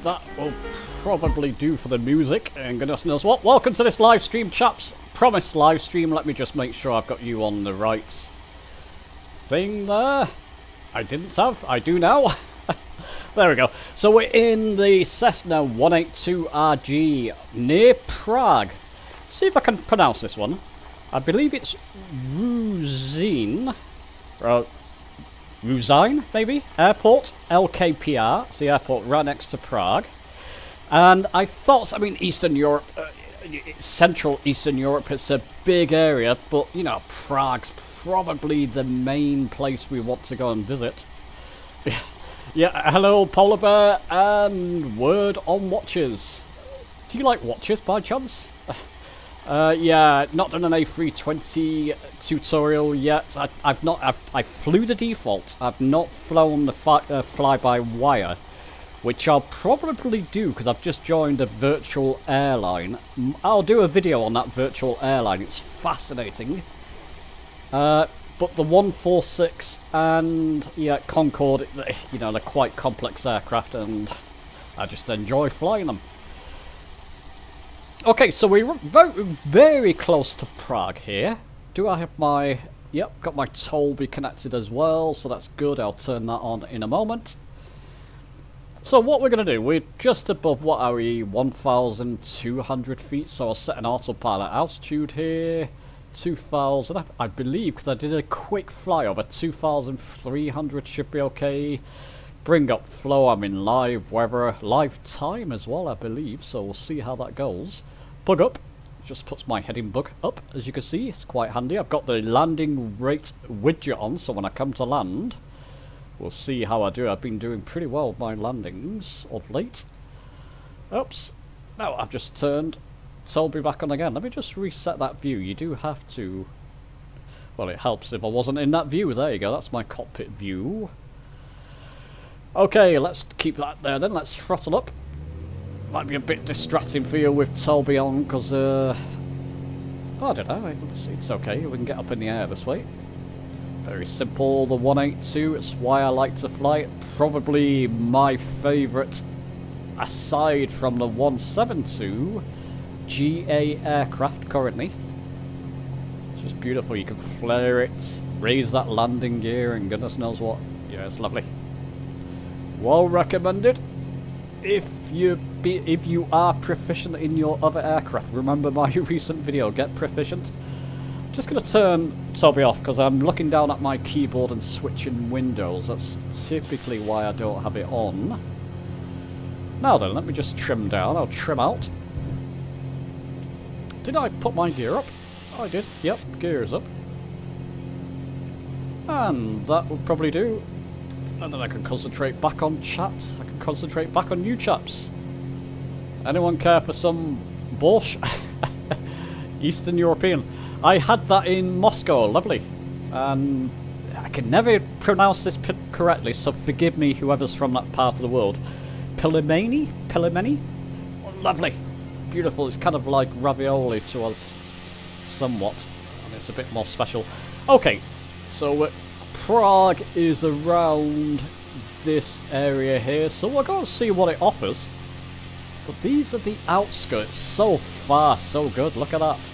that will probably do for the music, and goodness knows what. Welcome to this live stream, chaps. Promised live stream. Let me just make sure I've got you on the right thing there. I didn't have. I do now. There we go. So we're in the Cessna 182RG near Prague. See if I can pronounce this one. I believe it's Ruzin. Ruzine, maybe? Airport, LKPR. It's the airport right next to Prague. And I thought, I mean, Eastern Europe, Central Eastern Europe, it's a big area, but, you know, Prague's probably the main place we want to go and visit. Yeah, hello, Polar Bear, and word on watches. Do you like watches, by chance? Yeah, not done an FS2020 tutorial yet. I flew the default. I've not flown the fly-by-wire, which I'll probably do because I've just joined a virtual airline. I'll do a video on that virtual airline. It's fascinating. But the 146 and yeah, Concorde, you know, they're quite complex aircraft, and I just enjoy flying them. Okay, so we're very close to Prague here. Do I have my... Yep, got my Tolby connected as well, so that's good. I'll turn that on in a moment. So what we're going to do, we're just above, what are we, 1,200 feet, so I'll set an autopilot altitude here. 2,000, I believe, because I did a quick flyover, 2,300 should be okay. Bring up flow, I'm in live weather, live time as well, I believe, so we'll see how that goes. Bug up, just puts my heading bug up, as you can see, it's quite handy. I've got the landing rate widget on, so when I come to land, we'll see how I do. I've been doing pretty well with my landings of late. Oops, now I've just turned Tolby back on again. Let me just reset that view. You do have to, well, it helps if I wasn't in that view. There you go, that's my cockpit view. Okay, let's keep that there then. Let's throttle up. Might be a bit distracting for you with Tolby on, because, oh, I don't know. It's okay. We can get up in the air this way. Very simple, the 182. It's why I like to fly it. Probably my favourite, aside from the 172, GA aircraft currently. It's just beautiful. You can flare it, raise that landing gear, and goodness knows what. Yeah, it's lovely. Well recommended. If you are proficient in your other aircraft, remember my recent video, get proficient. I'm just going to turn Tolby off because I'm looking down at my keyboard and switching windows. That's typically why I don't have it on. Now then, let me just trim down. I'll trim out. Did I put my gear up? Oh, I did. Yep, gear is up. And that will probably do. And then I can concentrate back on chat. I can concentrate back on you chaps. Anyone care for some borscht? Eastern European. I had that in Moscow. Lovely. And I can never pronounce this correctly, so forgive me whoever's from that part of the world. Pilomeni? Pilomeni? Oh, lovely. Beautiful. It's kind of like ravioli to us. Somewhat. And it's a bit more special. Okay. So Prague is around this area here, so we'll go and see what it offers. But these are the outskirts. So far, so good. Look at that.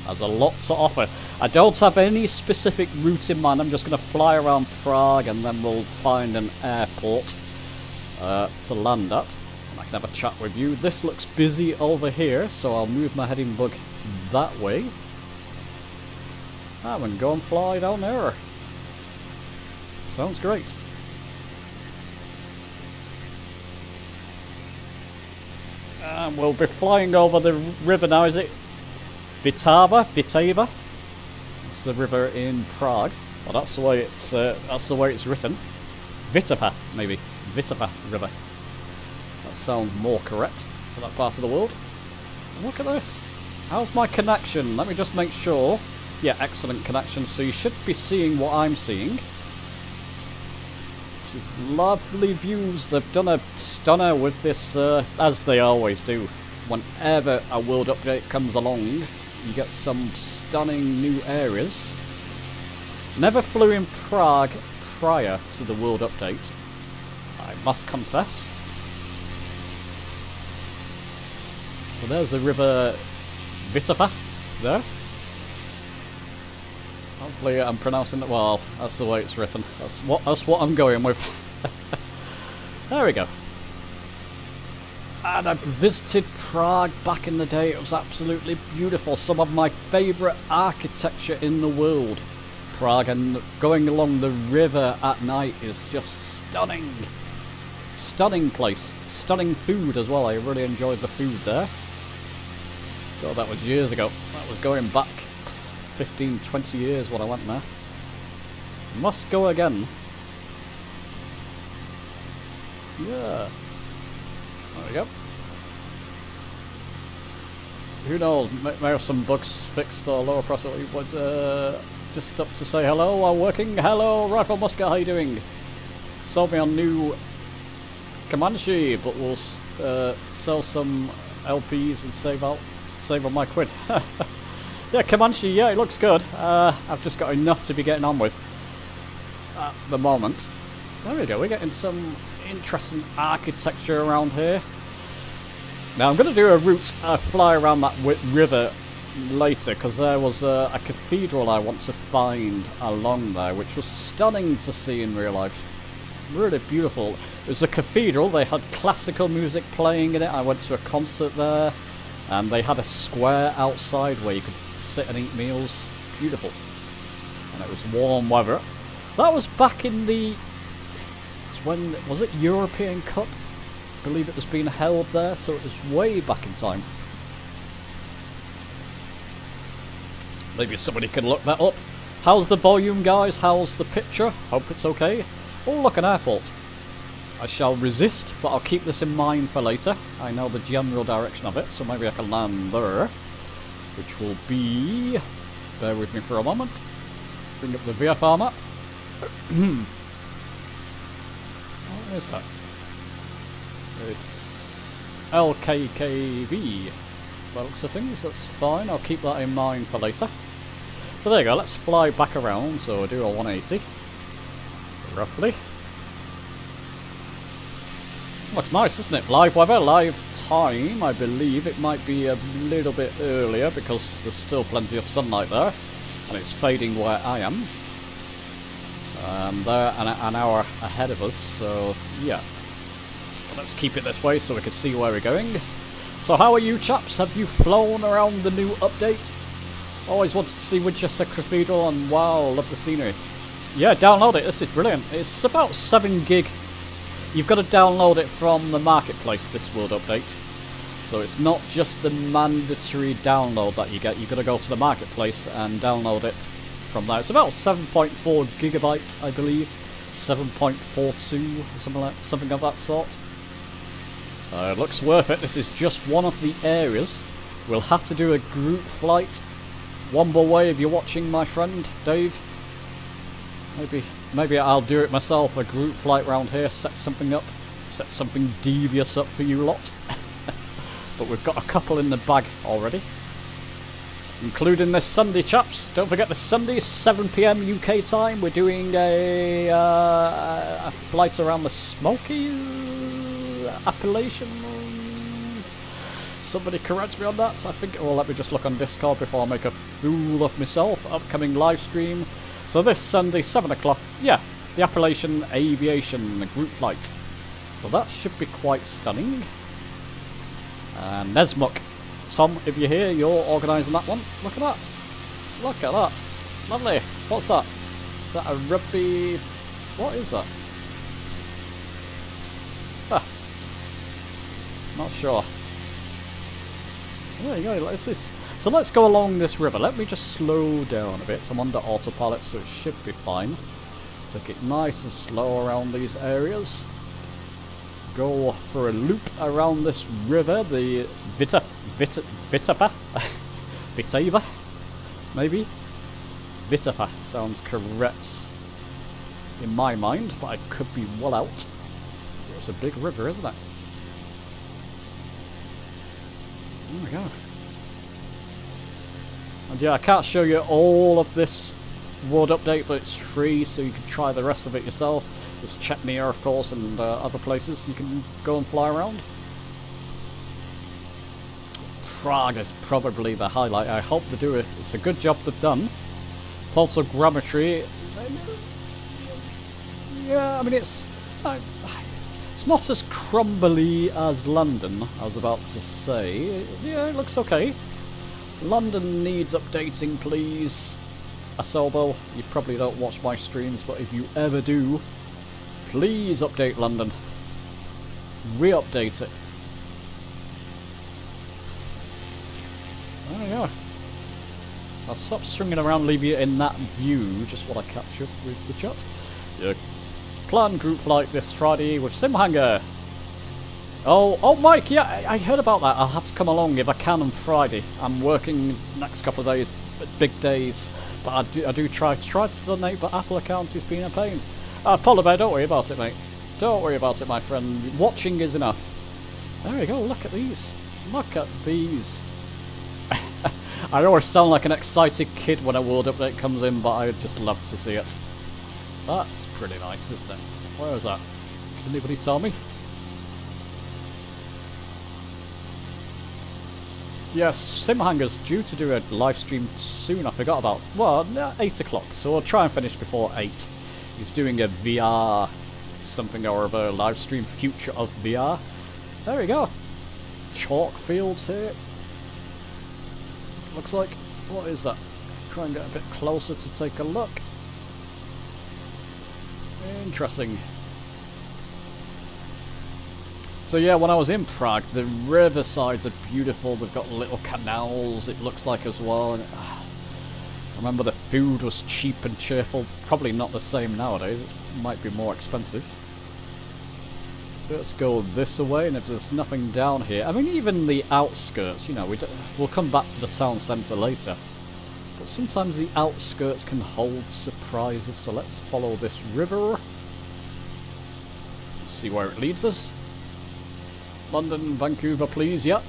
Has a lot to offer. I don't have any specific route in mind. I'm just going to fly around Prague and then we'll find an airport to land at. And I can have a chat with you. This looks busy over here, so I'll move my heading bug that way. I'm going to go and fly down there. Sounds great. And we'll be flying over the river now, is it? Vitava? Vitava? It's the river in Prague. Well, that's the way it's written. Vitava, maybe. Vitava River. That sounds more correct for that part of the world. Look at this. How's my connection? Let me just make sure. Yeah, excellent connection, so you should be seeing what I'm seeing. Which is lovely views. They've done a stunner with this, as they always do. Whenever a world update comes along, you get some stunning new areas. Never flew in Prague prior to the world update, I must confess. Well, there's the river Vitava there. Hopefully I'm pronouncing it well. That's the way it's written. That's what I'm going with. There we go. And I visited Prague back in the day. It was absolutely beautiful. Some of my favourite architecture in the world. Prague, and going along the river at night is just stunning. Stunning place. Stunning food as well. I really enjoyed the food there. So that was years ago. That was going back 15, 20 years when I went there. Must go again. Yeah. There we go. Who knows? May have some bugs fixed or lower processor. But just up to say hello while working. Hello, Rifle Musket. How you doing? Sold me on new Comanche, but we'll sell some LPs and save on my quid. Yeah, Comanche. Yeah, it looks good. I've just got enough to be getting on with at the moment. There we go. We're getting some interesting architecture around here. Now I'm going to do a route fly around that river later, because there was a cathedral I want to find along there, which was stunning to see in real life. Really beautiful. It was a cathedral. They had classical music playing in it. I went to a concert there, and they had a square outside where you could sit and eat meals. Beautiful. And it was warm weather. That was back in the... when was it European Cup? I believe it was being held there, so it was way back in time. Maybe somebody can look that up. How's the volume, guys? How's the picture? Hope it's okay. Oh, look, an airport. I shall resist, but I'll keep this in mind for later. I know the general direction of it, so maybe I can land there. Which will be... bear with me for a moment. Bring up the VFR map. What is that? It's LKKB. By the looks of things, that's fine. I'll keep that in mind for later. So there you go. Let's fly back around. So do a 180. Roughly. Looks nice, isn't it? Live weather, live time. I believe it might be a little bit earlier because there's still plenty of sunlight there. And it's fading where I am. They're an hour ahead of us, so yeah. Let's keep it this way so we can see where we're going. So how are you chaps? Have you flown around the new update? Always wanted to see Winchester Cathedral, and wow, love the scenery. Yeah, download it. This is brilliant. It's about 7 gig. You've got to download it from the marketplace, this world update. So it's not just the mandatory download that you get. You've got to go to the marketplace and download it from there. It's about 7.4 gigabytes, I believe. 7.42, something of that sort. It looks worth it. This is just one of the areas. We'll have to do a group flight. Womble Way, if you're watching, my friend, Dave. Maybe I'll do it myself, a group flight round here, set something up. Set something devious up for you lot. But we've got a couple in the bag already. Including this Sunday, chaps. Don't forget this Sunday, 7 PM UK time. We're doing a flight around the Smokies, Appalachians. Somebody correct me on that. I think. Well, let me just look on Discord before I make a fool of myself. Upcoming live stream. So this Sunday, 7 o'clock. Yeah, the Appalachian Aviation group flight. So that should be quite stunning. Nesmuk. Tom, if you're here, you're organising that one. Look at that. Look at that. Lovely. What's that? Is that a rugby... what is that? Ah. Not sure. There you go. So let's go along this river. Let me just slow down a bit. I'm under autopilot, so it should be fine. Take it nice and slow around these areas. Go for a loop around this river, the Vitava, Vitava, maybe? Vitava sounds correct in my mind, but I could be well out. It's a big river, isn't it? Oh my god. And yeah, I can't show you all of this world update, but it's free, so you can try the rest of it yourself. There's Chechnya, of course, and other places you can go and fly around. Prague is probably the highlight. I hope they do it. It's a good job they've done. Photogrammetry. Yeah, I mean it's not as crumbly as London, I was about to say. Yeah, it looks okay. London needs updating, please. Asobo, you probably don't watch my streams, but if you ever do, please update London. Re-update it. There we go. I'll stop stringing around, leave you in that view, just while I catch up with the chat. Yeah. Planned group flight this Friday with Simhanger. Oh, Mike, yeah, I heard about that. I'll have to come along if I can on Friday. I'm working next couple of days, big days, but I do try to donate, but Apple account has been a pain. Polar Bear, don't worry about it, mate. Don't worry about it, my friend. Watching is enough. There we go, look at these. Look at these. I always sound like an excited kid when a world update comes in, but I just love to see it. That's pretty nice, isn't it? Where is that? Can anybody tell me? Yes, Simhanger's due to do a live stream soon. I forgot about. Well, 8 o'clock, so we'll try and finish before 8. He's doing a VR something or other live stream, future of VR. There we go. Chalk fields here. Looks like. What is that? Let's try and get a bit closer to take a look. Interesting. So yeah, when I was in Prague, the riversides are beautiful. They've got little canals, it looks like, as well. And, I remember the food was cheap and cheerful. Probably not the same nowadays. It might be more expensive. Let's go this way, and if there's nothing down here... I mean, even the outskirts, you know, we'll come back to the town centre later. But sometimes the outskirts can hold surprises, so let's follow this river. See where it leads us. London, Vancouver, please, yeah.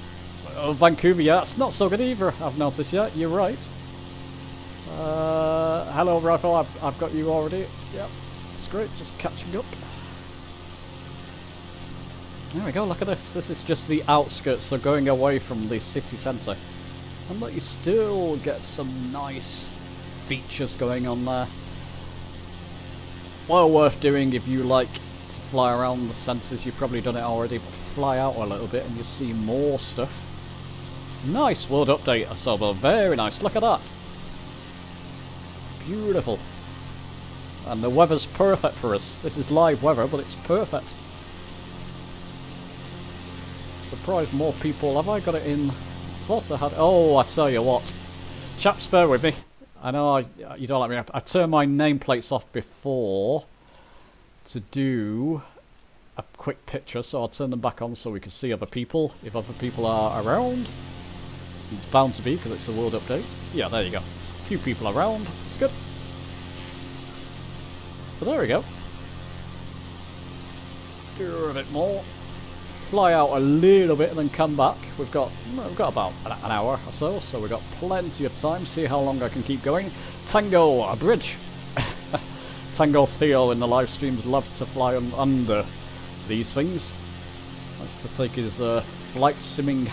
Vancouver, yeah, it's not so good either, I've noticed, yeah, you're right. Hello, Rifle, I've got you already. Yep, it's great, just catching up. There we go, look at this. This is just the outskirts, so going away from the city centre. And look, you still get some nice features going on there. Well worth doing if you like to fly around the centres. You've probably done it already, but fly out a little bit and you'll see more stuff. Nice world update, Asobo. Very nice. Look at that. Beautiful. And the weather's perfect for us. This is live weather, but it's perfect. Surprised more people. Have I got it in? I thought I had. Oh, I tell you what. Chaps, bear with me. I know you don't like me. I turned my nameplates off before to do a quick picture, so I'll turn them back on so we can see other people. If other people are around. It's bound to be because it's a world update. Yeah, there you go. A few people around. It's good. So there we go. Do a bit more. Fly out a little bit and then come back. We've got about an hour or so, so we've got plenty of time. See how long I can keep going. Tango, a bridge. Tango Theo in the live streams loves to fly under these things. Likes to take his flight simming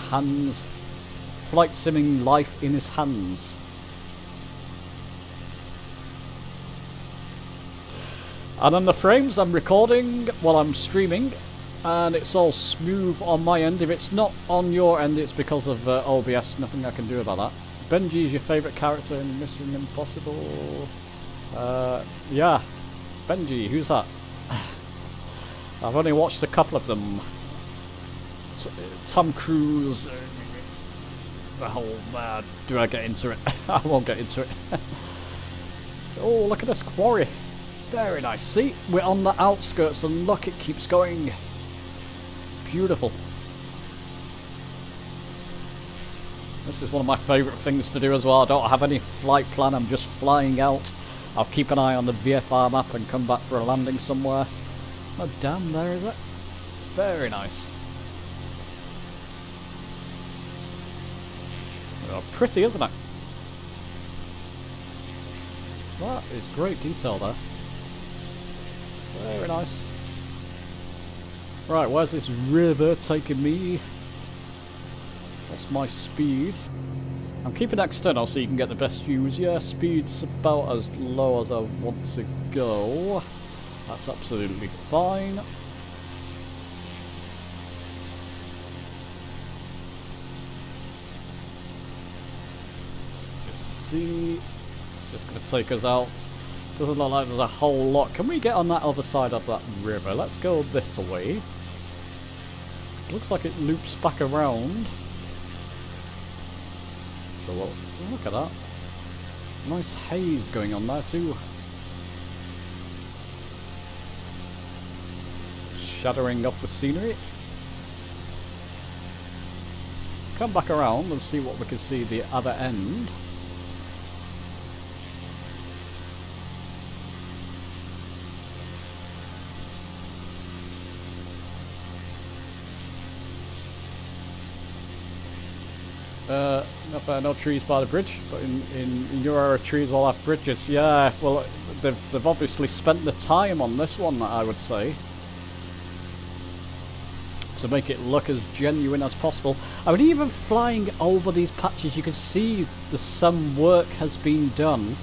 life in his hands. And on the frames I'm recording while I'm streaming. And it's all smooth on my end. If it's not on your end, it's because of OBS. Nothing I can do about that. Benji is your favourite character in Mission Impossible? Yeah. Benji, who's that? I've only watched a couple of them. Tom Cruise. The whole... do I get into it? I won't get into it. Oh, look at this quarry. Very nice. See? We're on the outskirts and look, it keeps going. Beautiful. This is one of my favourite things to do as well. I don't have any flight plan, I'm just flying out. I'll keep an eye on the VFR map and come back for a landing somewhere. Oh damn, there is it. Very nice. Oh, pretty, isn't it? That is great detail there. Very nice. Right, where's this river taking me? What's my speed? I'm keeping it external so you can get the best views. Yeah, speed's about as low as I want to go. That's absolutely fine. Let's just see. It's just going to take us out. Doesn't look like there's a whole lot. Can we get on that other side of that river? Let's go this way. Looks like it loops back around. So look at that. Nice haze going on there too. Shadowing up the scenery. Come back around and see what we can see the other end. No trees by the bridge, but in your area trees all have bridges. Yeah, well, they've obviously spent the time on this one, I would say, to make it look as genuine as possible. I mean, even flying over these patches, you can see some work has been done.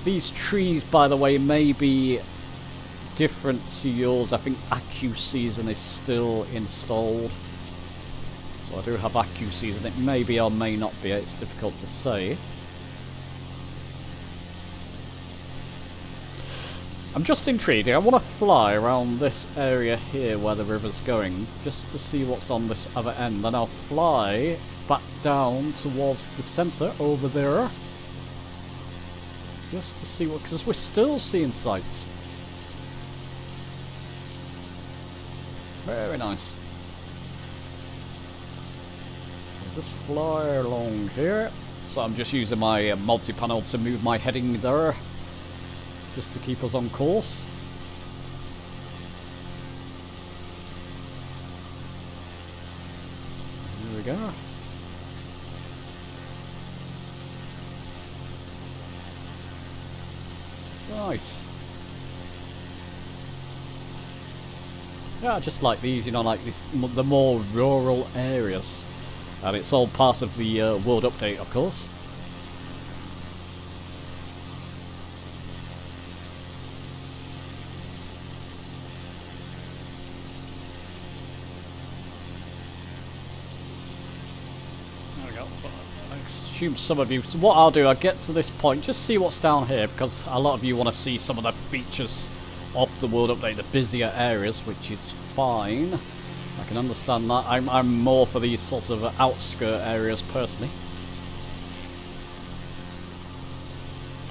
These trees, by the way, may be different to yours. I think AccuSeason is still installed. So I do have AccuSeason. It may be or may not be. It's difficult to say. I'm just intrigued. I want to fly around this area here where the river's going, just to see what's on this other end. Then I'll fly back down towards the centre over there, just to see what, because we're still seeing sights. Very nice. Just fly along here. So I'm just using my multi-panel to move my heading there, just to keep us on course. There we go. Nice. Yeah, I just like these, you know, like this, the more rural areas. And it's all part of the world update, of course. There we go. I assume some of you... So what I'll do, I'll get to this point, just see what's down here, because a lot of you want to see some of the features of the world update, the busier areas, which is fine. I can understand that. I'm more for these sorts of outskirt areas personally.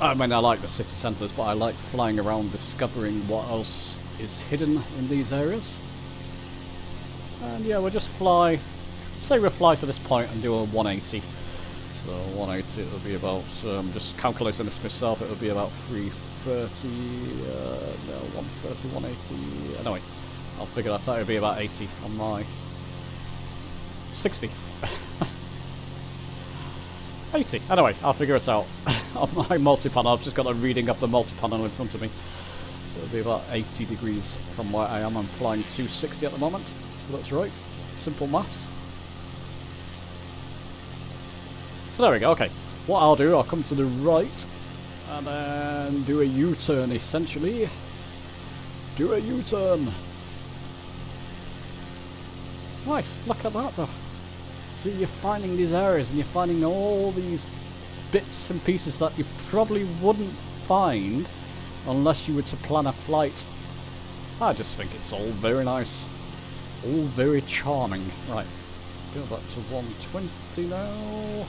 I mean, I like the city centres, but I like flying around discovering what else is hidden in these areas. And yeah, we'll just fly, say we fly to this point and do a 180. So 180, it'll be about, I'm just calculating this myself, it'll be about 330, no, 130, 180, no wait. I'll figure that out. It'll be about 80 on my 60. 80. Anyway, I'll figure it out. On my multi-panel, I've just got a reading of the multi-panel in front of me. It'll be about 80 degrees from where I am. I'm flying 260 at the moment, so that's right. Simple maths. So there we go. Okay, what I'll do, I'll come to the right and then do a U-turn, essentially. Do a U-turn. Nice, look at that though. See, you're finding these areas and you're finding all these bits and pieces that you probably wouldn't find unless you were to plan a flight. I just think it's all very nice. All very charming. Right, go back to 120 now.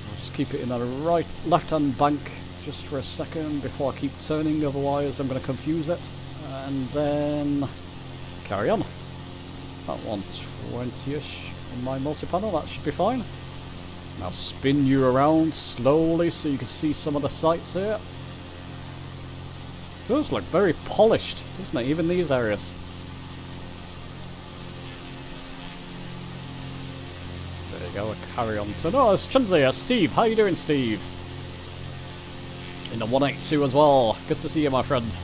I'll just keep it in a left-hand bank just for a second before I keep turning, otherwise I'm going to confuse it. And then carry on. About 120-ish on my multi-panel, that should be fine. Now spin you around slowly so you can see some of the sights here. It does look very polished, doesn't it? Even these areas. There you go, we'll carry on to... No, it's Chunzi, Steve. How you doing, Steve? In the 182 as well. Good to see you, my friend.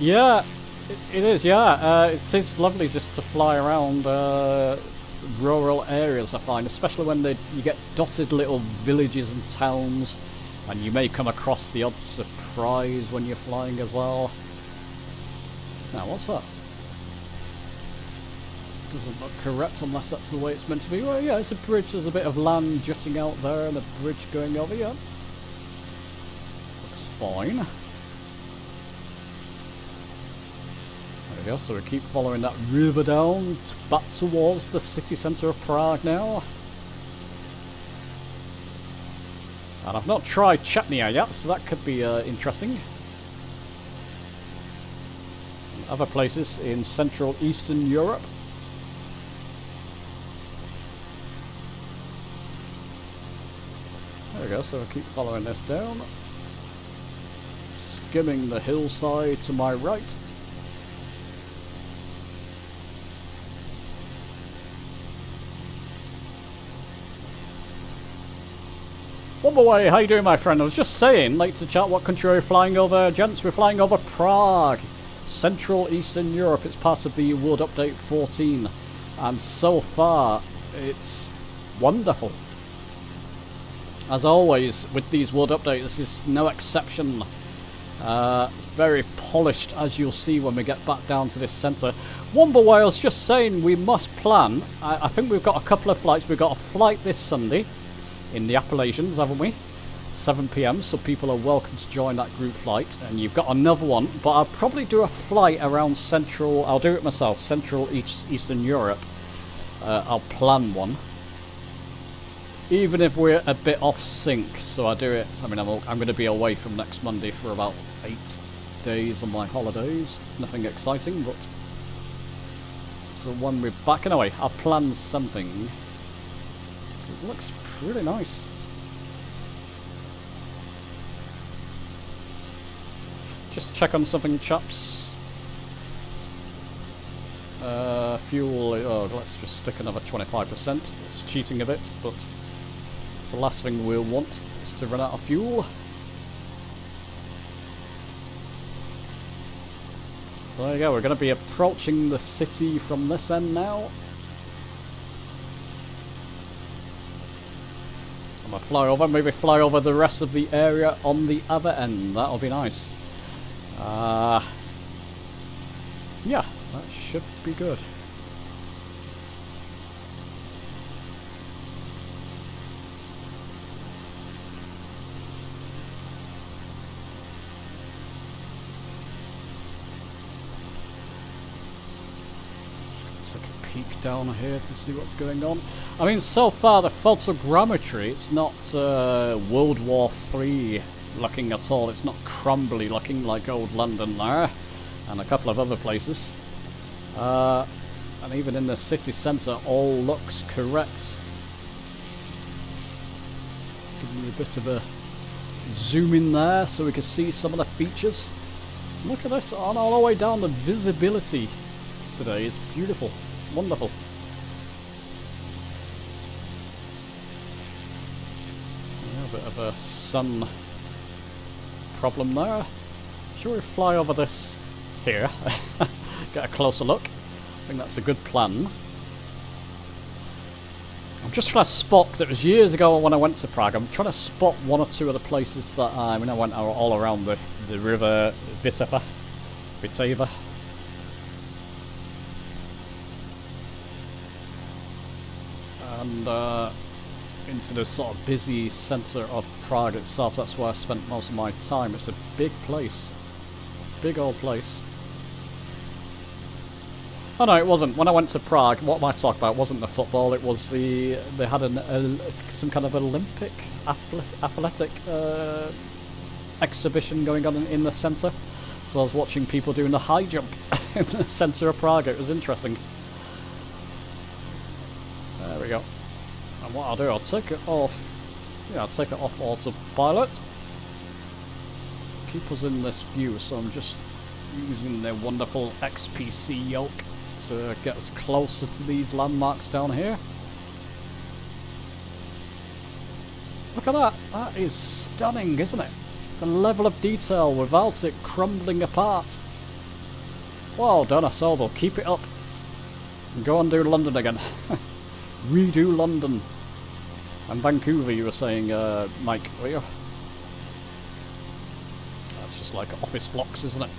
Yeah, It is, yeah. It is lovely just to fly around rural areas, I find, especially when you get dotted little villages and towns, and you may come across the odd surprise when you're flying as well. Now, what's that? Doesn't look correct unless that's the way it's meant to be. Well, yeah, it's a bridge. There's a bit of land jutting out there and a bridge going over, yeah. Looks fine. There we go, so we keep following that river down, back towards the city centre of Prague now. And I've not tried Chechnya yet, so that could be interesting. And other places in Central Eastern Europe. There we go, so I keep following this down. Skimming the hillside to my right. Womberway, how you doing, my friend? I was just saying, late to chat, what country are you flying over? Gents, we're flying over Prague, Central Eastern Europe. It's part of the World Update 14, and so far, it's wonderful. As always, with these World Updates, this is no exception. Very polished, as you'll see when we get back down to this centre. Womberway, I was just saying, we must plan. I think we've got a couple of flights. We've got a flight this Sunday in the Appalachians, haven't we? 7 PM, so people are welcome to join that group flight. And you've got another one, but I'll probably do a flight around Central, I'll do it myself, Central Eastern Europe. I'll plan one. Even if we're a bit off sync, so I do it, I mean, I'm going to be away from next Monday for about 8 days on my holidays. Nothing exciting, but so when we're back, anyway, I'll plan something. It looks pretty nice. Just check on something, chaps. Fuel, oh, let's just stick another 25%. It's cheating a bit, but it's the last thing we'll want is to run out of fuel. So there you go, we're going to be approaching the city from this end now. I'm going to fly over, maybe fly over the rest of the area on the other end. That'll be nice. Yeah, that should be good. Take a peek down here to see what's going on. I mean, so far the photogrammetry, it's not World War III looking at all. It's not crumbly looking like old London there, and a couple of other places. And even in the city centre, all looks correct. Give you a bit of a zoom in there so we can see some of the features. Look at this, on all the way down, the visibility today is beautiful, wonderful. Yeah, a bit of a sun problem there. Shall we fly over this here? Get a closer look. I think that's a good plan. I'm just trying to spot, that was years ago when I went to Prague, I'm trying to spot one or two of the places that I went all around the river Vitava. And into the sort of busy centre of Prague itself. That's where I spent most of my time. It's a big place. Big old place. Oh no, it wasn't. When I went to Prague, what am I talking about? It wasn't the football, it was they had some kind of Olympic athletic exhibition going on in the centre. So I was watching people doing the high jump in the centre of Prague. It was interesting. There we go. And what I'll do, I'll take it off. Yeah, I'll take it off autopilot. Keep us in this view, so I'm just using the wonderful XPC yoke to get us closer to these landmarks down here. Look at that. That is stunning, isn't it? The level of detail without it crumbling apart. Well done, Asoldo. Keep it up. And go and do London again. Redo London. And Vancouver, you were saying, Mike, were you? That's just like office blocks, isn't it?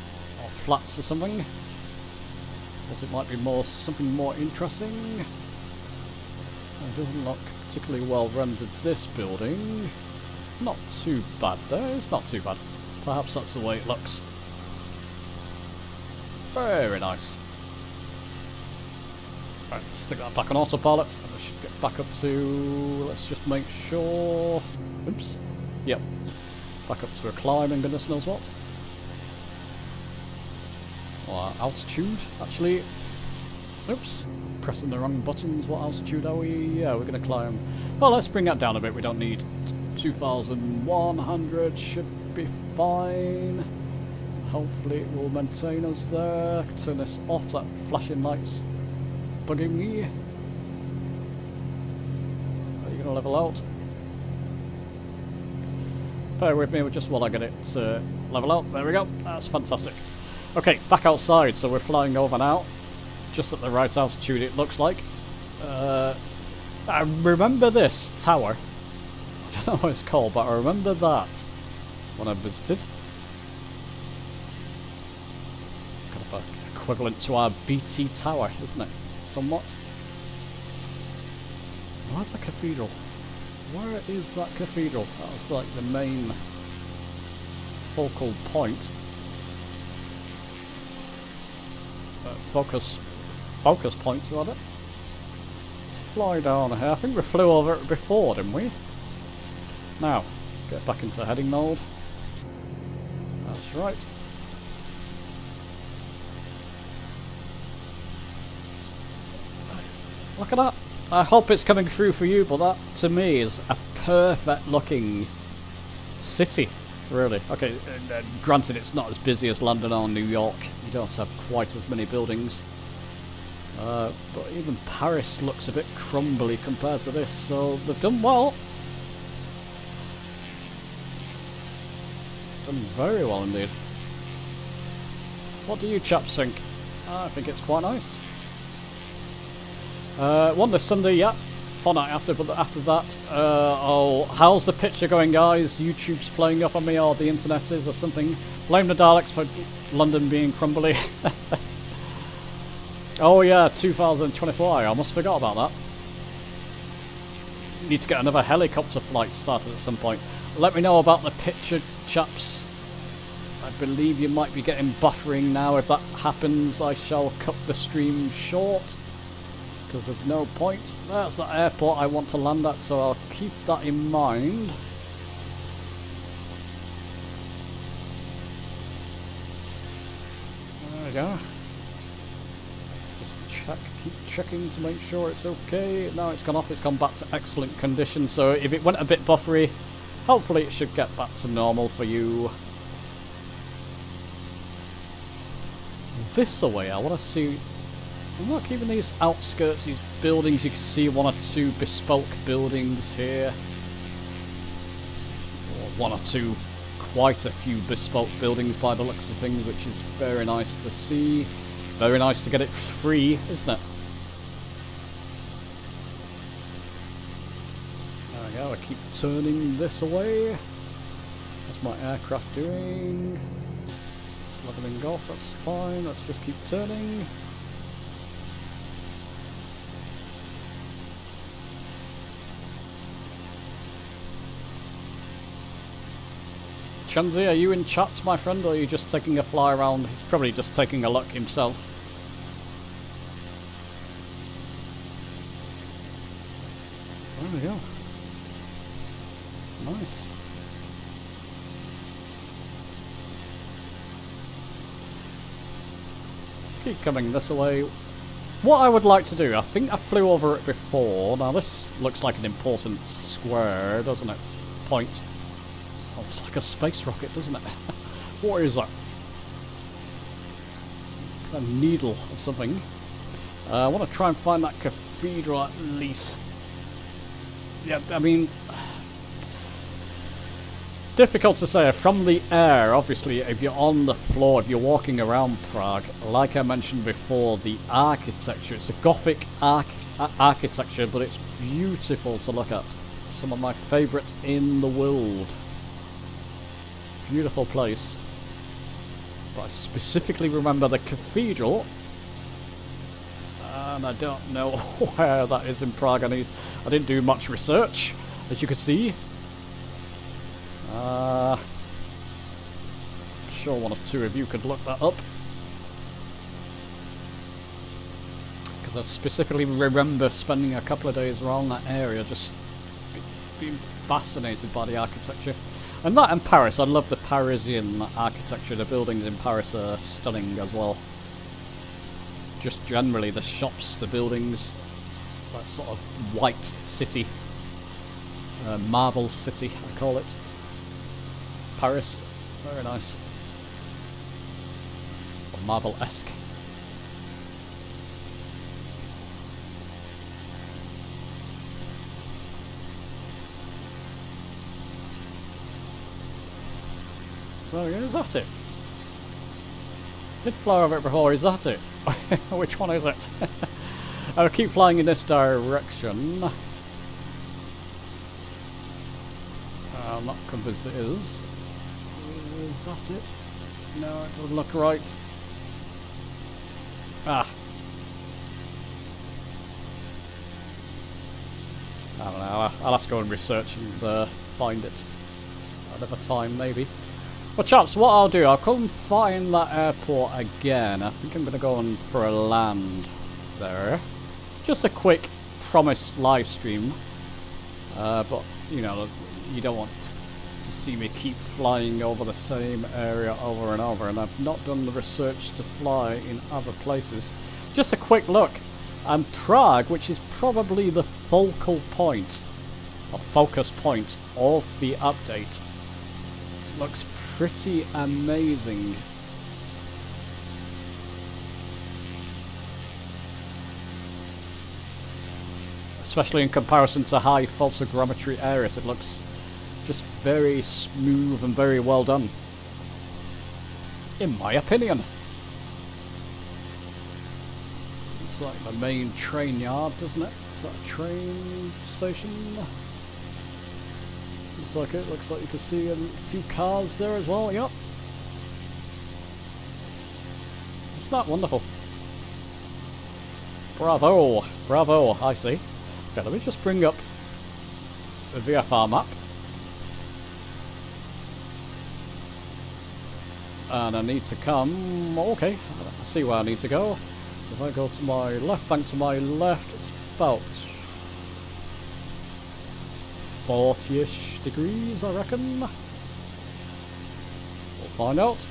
Or flats or something. But it might be something more interesting. It doesn't look particularly well rendered, this building. Not too bad though, it's not too bad. Perhaps that's the way it looks. Very nice. Right, stick that back on autopilot and we should get back up to, let's just make sure, oops, yep, back up to a climb and goodness knows what. Or altitude, actually, oops, pressing the wrong buttons. What altitude are we? Yeah, we're going to climb. Well, let's bring that down a bit. We don't need 2,100, should be fine. Hopefully it will maintain us there. Turn this off, that flashing light's bugging me. Are you going to level out? Bear with me just while I get it to level out. There we go, that's fantastic. Okay, back outside, so we're flying over now. Just at the right altitude it looks like. I remember this tower. I don't know what it's called, but I remember that when I visited. Kind of equivalent to our BT tower, isn't it? Somewhat. Where's the cathedral? Where is that cathedral? That was like the main focal point. Focus point rather. Let's fly down here. I think we flew over it before, didn't we? Now, get back into heading mode. That's right. Look at that. I hope it's coming through for you, but that to me is a perfect looking city. Really. Okay, granted it's not as busy as London or New York. You don't have quite as many buildings. But even Paris looks a bit crumbly compared to this, so they've done well. Done very well indeed. What do you chaps think? I think it's quite nice. One this Sunday, yeah. Fortnight after, but after that, oh, how's the picture going, guys? YouTube's playing up on me, or the internet is, or something. Blame the Daleks for London being crumbly. Oh yeah, 2024, I almost forgot about that. Need to get another helicopter flight started at some point. Let me know about the picture, chaps. I believe you might be getting buffering now. If that happens, I shall cut the stream short. Because there's no point. That's the airport I want to land at, so I'll keep that in mind. There we go. Just keep checking to make sure it's okay. Now it's gone off, it's gone back to excellent condition, so if it went a bit buffery, hopefully it should get back to normal for you. This away, I want to see. Look, even these outskirts, these buildings, you can see one or two bespoke buildings here. Or one or two, quite a few bespoke buildings by the looks of things, which is very nice to see. Very nice to get it free, isn't it? There we go, I keep turning this away. What's my aircraft doing? It's leveling off, that's fine, let's just keep turning. Chunzi, are you in chat, my friend, or are you just taking a fly around? He's probably just taking a look himself. There we go. Nice. Keep coming this way. What I would like to do, I think I flew over it before. Now this looks like an important square, doesn't it? Point. It's like a space rocket, doesn't it? What is that? A needle or something. I want to try and find that cathedral at least. Yeah, I mean, difficult to say from the air. Obviously, if you're on the floor, if you're walking around Prague, like I mentioned before, the architecture, it's a Gothic architecture, but it's beautiful to look at. Some of my favourites in the world. Beautiful place. But I specifically remember the cathedral, and I don't know where that is in Prague. I didn't do much research, as you can see. I'm sure one or two of you could look that up. Because I specifically remember spending a couple of days around that area, just being fascinated by the architecture. And that in Paris, I love the Parisian architecture. The buildings in Paris are stunning as well. Just generally, the shops, the buildings, that sort of white city, marble city, I call it. Paris, very nice. Or marble-esque. Well, is that it? Did fly over it before, is that it? Which one is it? I'll keep flying in this direction. I'm not convinced it is. Is that it? No, it doesn't look right. Ah. I don't know, I'll have to go and research and find it. Another time, maybe. Well, chaps, what I'll do, I'll come find that airport again. I think I'm going to go on for a land there. Just a quick promised live stream. But, you know, you don't want to see me keep flying over the same area over and over. And I've not done the research to fly in other places. Just a quick look. And Prague, which is probably the focal point, or focus point of the update, looks pretty amazing. Especially in comparison to high photogrammetry areas, it looks just very smooth and very well done, in my opinion. Looks like the main train yard, doesn't it? Is that a train station? Looks like it. Looks like you can see a few cars there as well. Yep. Isn't that wonderful? Bravo. Bravo. I see. Okay, let me just bring up the VFR map. And I need to come... Okay, I see where I need to go. So if I go to my left, bank to my left, it's about 40-ish degrees, I reckon. We'll find out.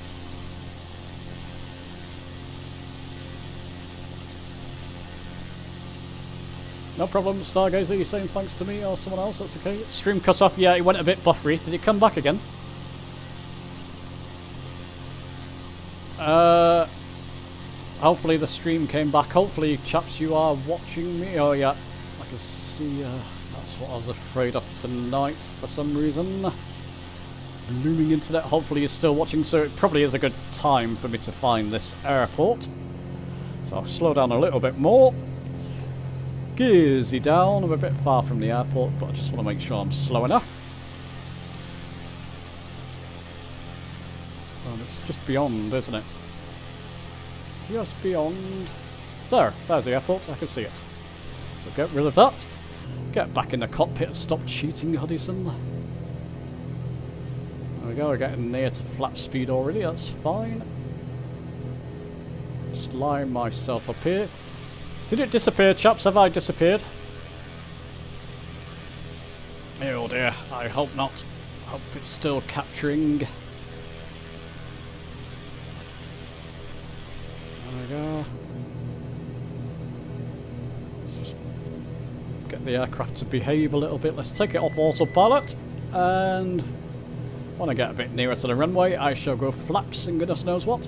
No problem, Stargazer, you're saying thanks to me or someone else, that's okay. Stream cut off, yeah, it went a bit buffery. Did it come back again? Hopefully the stream came back. Hopefully, chaps, you are watching me. Oh yeah, I can see, that's what I was afraid of tonight for some reason. Blooming internet, hopefully you're still watching, so it probably is a good time for me to find this airport. So I'll slow down a little bit more. Gearsy down, I'm a bit far from the airport, but I just want to make sure I'm slow enough. And it's just beyond, isn't it? Just beyond. There's the airport, I can see it. So get rid of that. Get back in the cockpit and stop cheating, Hudson. There we go, we're getting near to flap speed already, that's fine. Just line myself up here. Did it disappear, chaps? Have I disappeared? Oh dear, I hope not. I hope it's still capturing. There we go. Let's just get the aircraft to behave a little bit. Let's take it off autopilot. And when I get a bit nearer to the runway, I shall go flaps and goodness knows what.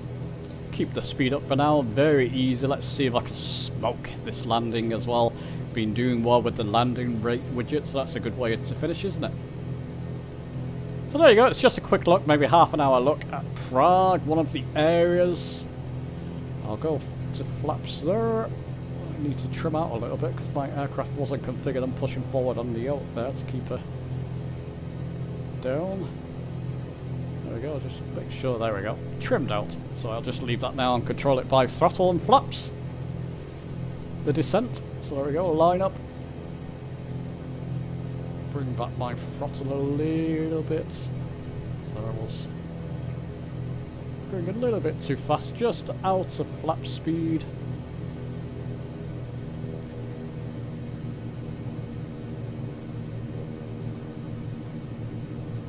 Keep the speed up for now, very easy. Let's see if I can smoke this landing as well. Been doing well with the landing rate widget, so that's a good way to finish, isn't it? So there you go, it's just a quick look, maybe half an hour look at Prague, one of the areas. I'll go to flaps there. I need to trim out a little bit because my aircraft wasn't configured. I'm pushing forward on the yacht there to keep her down. There we go, just make sure, there we go, trimmed out. So I'll just leave that now and control it by throttle and flaps. The descent, so there we go, line up. Bring back my throttle a little bit. So I was going a little bit too fast, just out of flap speed.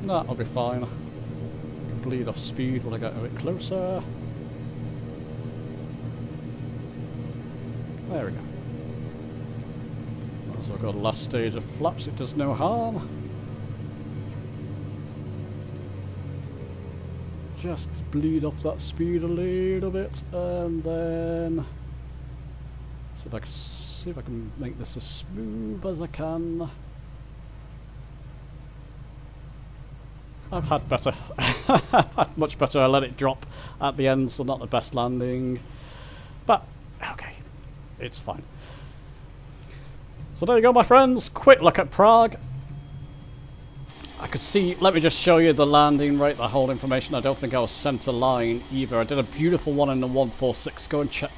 That'll be fine. Bleed off speed when I get a bit closer. There we go. So I've got the last stage of flaps, it does no harm. Just bleed off that speed a little bit and then see if I can make this as smooth as I can. I've had better. I've had much better. I let it drop at the end, so not the best landing. But, okay, it's fine. So there you go, my friends. Quick look at Prague. I could see, let me just show you the landing rate, the whole information. I don't think I was centre line either. I did a beautiful one in the 146. Go and check